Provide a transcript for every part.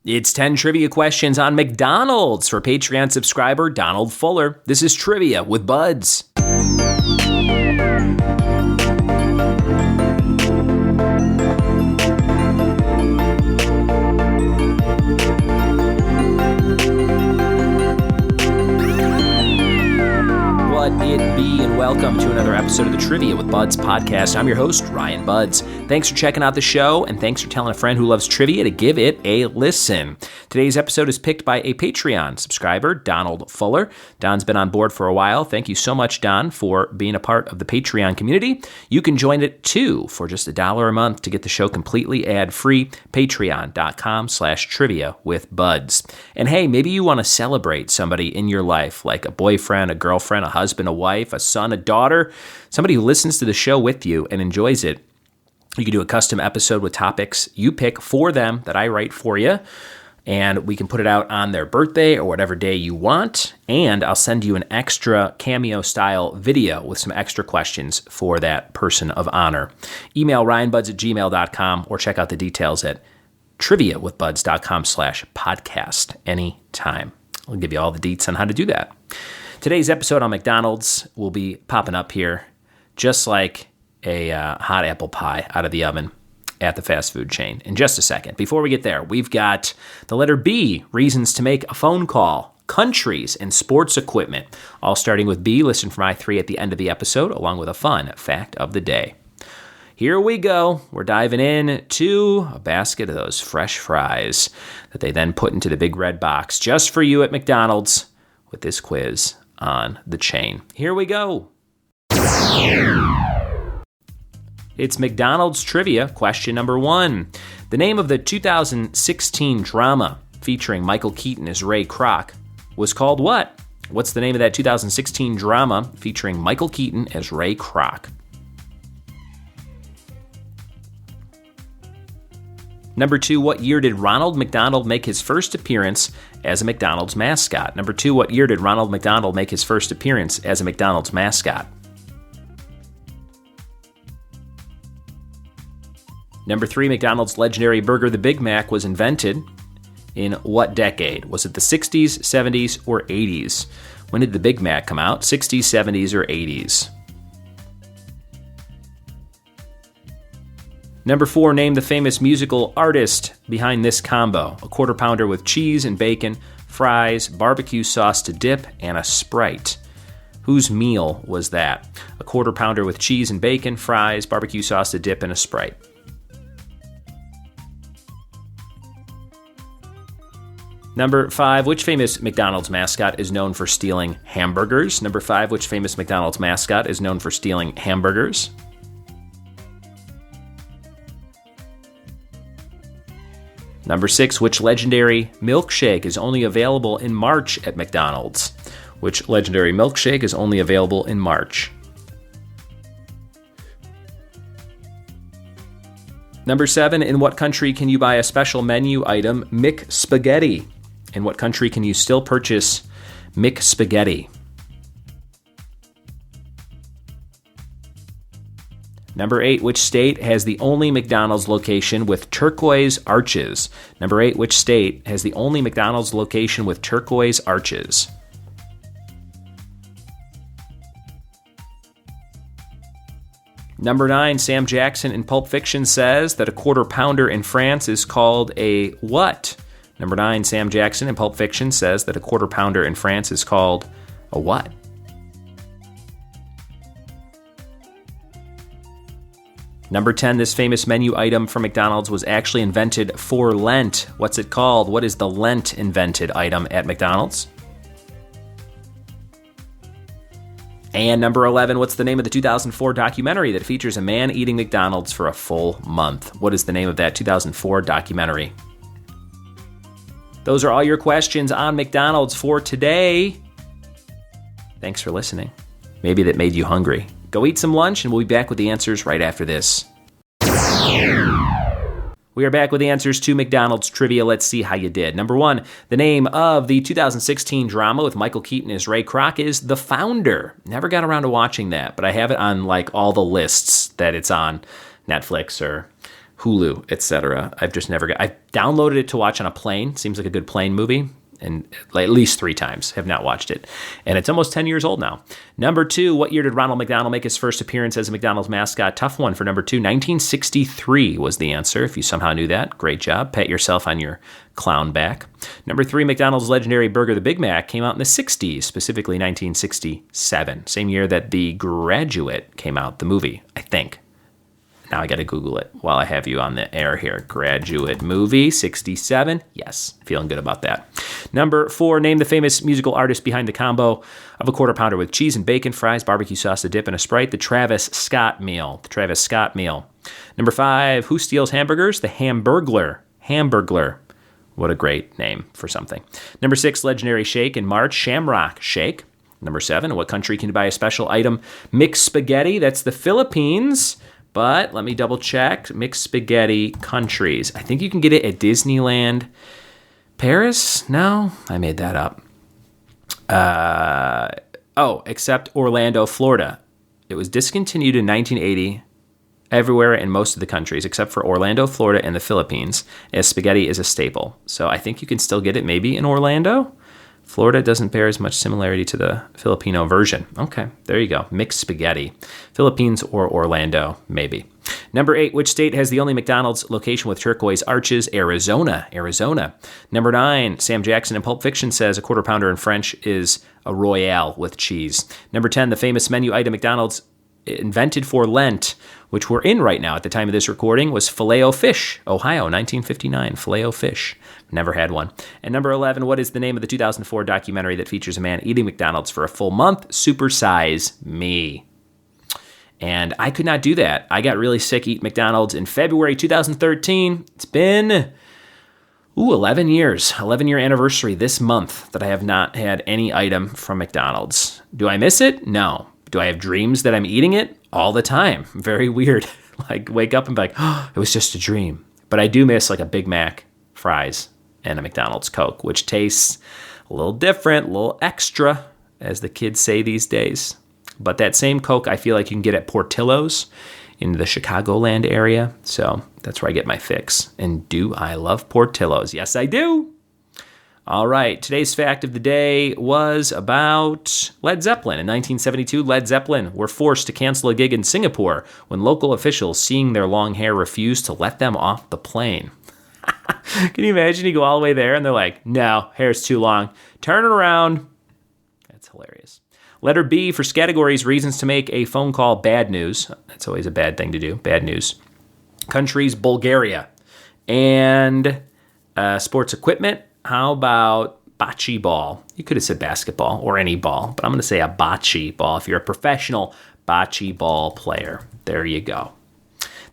It's 10 trivia questions on McDonald's for Patreon subscriber Donald Fuller. This is Trivia with Buds. What it be, and welcome to another episode of the Trivia with Buds podcast. I'm your host, Ryan Buds. Thanks for checking out the show, and thanks for telling a friend who loves trivia to give it a listen. Today's episode is picked by a Patreon subscriber, Donald Fuller. Don's been on board for a while. Thank you so much, Don, for being a part of the Patreon community. You can join it, too, for just $1 a month to get the show completely ad-free. Patreon.com/trivia with Buds. And hey, maybe you want to celebrate somebody in your life, like a boyfriend, a girlfriend, a husband, a wife, a son, a daughter, somebody who listens to the show with you and enjoys it. You can do a custom episode with topics you pick for them that I write for you, and we can put it out on their birthday or whatever day you want, and I'll send you an extra cameo-style video with some extra questions for that person of honor. Email ryanbuds@gmail.com or check out the details at triviawithbuds.com/podcast anytime. I'll give you all the deets on how to do that. Today's episode on McDonald's will be popping up here just like a hot apple pie out of the oven at the fast food chain in just a second. Before we get there, we've got the letter B, reasons to make a phone call, countries, and sports equipment. All starting with B. Listen for my 3 at the end of the episode, along with a fun fact of the day. Here we go. We're diving in to a basket of those fresh fries that they then put into the big red box just for you at McDonald's with this quiz on the chain. Here we go. It's McDonald's trivia, question number 1. The name of the 2016 drama featuring Michael Keaton as Ray Kroc was called what? What's the name of that 2016 drama featuring Michael Keaton as Ray Kroc? Number 2, what year did Ronald McDonald make his first appearance as a McDonald's mascot? Number 2, what year did Ronald McDonald make his first appearance as a McDonald's mascot? Number 3, McDonald's legendary burger, the Big Mac, was invented in what decade? Was it the 60s, 70s, or 80s? When did the Big Mac come out? 60s, 70s, or 80s? Number 4, name the famous musical artist behind this combo. A quarter pounder with cheese and bacon, fries, barbecue sauce to dip, and a Sprite. Whose meal was that? A quarter pounder with cheese and bacon, fries, barbecue sauce to dip, and a Sprite. Number 5, which famous McDonald's mascot is known for stealing hamburgers? Number 5, which famous McDonald's mascot is known for stealing hamburgers? Number 6, which legendary milkshake is only available in March at McDonald's? Which legendary milkshake is only available in March? Number 7, in what country can you buy a special menu item, McSpaghetti? In what country can you still purchase McSpaghetti? Number 8, which state has the only McDonald's location with turquoise arches? Number 8, which state has the only McDonald's location with turquoise arches? Number 9, Sam Jackson in Pulp Fiction says that a quarter pounder in France is called a what? Number 9, Sam Jackson in Pulp Fiction says that a quarter pounder in France is called a what? Number 10, this famous menu item from McDonald's was actually invented for Lent. What's it called? What is the Lent invented item at McDonald's? And number 11, what's the name of the 2004 documentary that features a man eating McDonald's for a full month? What is the name of that 2004 documentary? Those are all your questions on McDonald's for today. Thanks for listening. Maybe that made you hungry. Go eat some lunch, and we'll be back with the answers right after this. We are back with the answers to McDonald's trivia. Let's see how you did. Number 1, the name of the 2016 drama with Michael Keaton as Ray Kroc is The Founder. Never got around to watching that, but I have it on like all the lists that it's on, Netflix or Hulu, etc. I've just never got. I've downloaded it to watch on a plane. Seems like a good plane movie. And at least 3 times have not watched it. And it's almost 10 years old now. Number 2, what year did Ronald McDonald make his first appearance as a McDonald's mascot? Tough one for number 2. 1963 was the answer. If you somehow knew that, great job. Pat yourself on your clown back. Number 3, McDonald's legendary burger, the Big Mac, came out in the 60s, specifically 1967. Same year that The Graduate came out, the movie, I think. Now I got to Google it while I have you on the air here. Graduate movie, 67. Yes, feeling good about that. Number 4, name the famous musical artist behind the combo of a quarter pounder with cheese and bacon, fries, barbecue sauce, a dip, and a Sprite. The Travis Scott meal. The Travis Scott meal. Number 5, who steals hamburgers? The Hamburglar. Hamburglar. What a great name for something. Number 6, legendary shake in March, Shamrock Shake. Number 7, what country can you buy a special item? Mixed spaghetti. That's the Philippines. But let me double check. Mixed spaghetti countries. I think you can get it at Disneyland. Paris? No, I made that up. Except Orlando, Florida. It was discontinued in 1980 everywhere in most of the countries, except for Orlando, Florida, and the Philippines, as spaghetti is a staple. So I think you can still get it maybe in Orlando. Florida doesn't bear as much similarity to the Filipino version. Okay, there you go. Mixed spaghetti. Philippines or Orlando, maybe. Number 8, which state has the only McDonald's location with turquoise arches? Arizona. Arizona. Number 9, Sam Jackson in Pulp Fiction says a quarter pounder in French is a Royale with cheese. Number 10, the famous menu item McDonald's invented for Lent, which we're in right now at the time of this recording, was Filet-O-Fish, Ohio, 1959. Filet-O-Fish. Never had one. And number 11, what is the name of the 2004 documentary that features a man eating McDonald's for a full month? Super Size Me. And I could not do that. I got really sick eating McDonald's in February 2013. It's been 11 years. 11-year anniversary this month that I have not had any item from McDonald's. Do I miss it? No. Do I have dreams that I'm eating it? All the time. Very weird. Like, wake up and be like, oh, it was just a dream. But I do miss like a Big Mac, fries, and a McDonald's Coke, which tastes a little different, a little extra, as the kids say these days. But that same Coke I feel like you can get at Portillo's in the Chicagoland area. So that's where I get my fix. And do I love Portillo's? Yes, I do. All right, today's fact of the day was about Led Zeppelin. In 1972, Led Zeppelin were forced to cancel a gig in Singapore when local officials, seeing their long hair, refused to let them off the plane. Can you imagine? You go all the way there and they're like, no, hair's too long. Turn it around. That's hilarious. Letter B for categories, reasons to make a phone call, bad news. That's always a bad thing to do, bad news. Countries, Bulgaria. And sports equipment. How about bocce ball? You could have said basketball or any ball, but I'm going to say a bocce ball if you're a professional bocce ball player. There you go.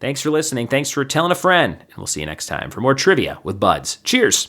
Thanks for listening. Thanks for telling a friend. And we'll see you next time for more trivia with Buds. Cheers.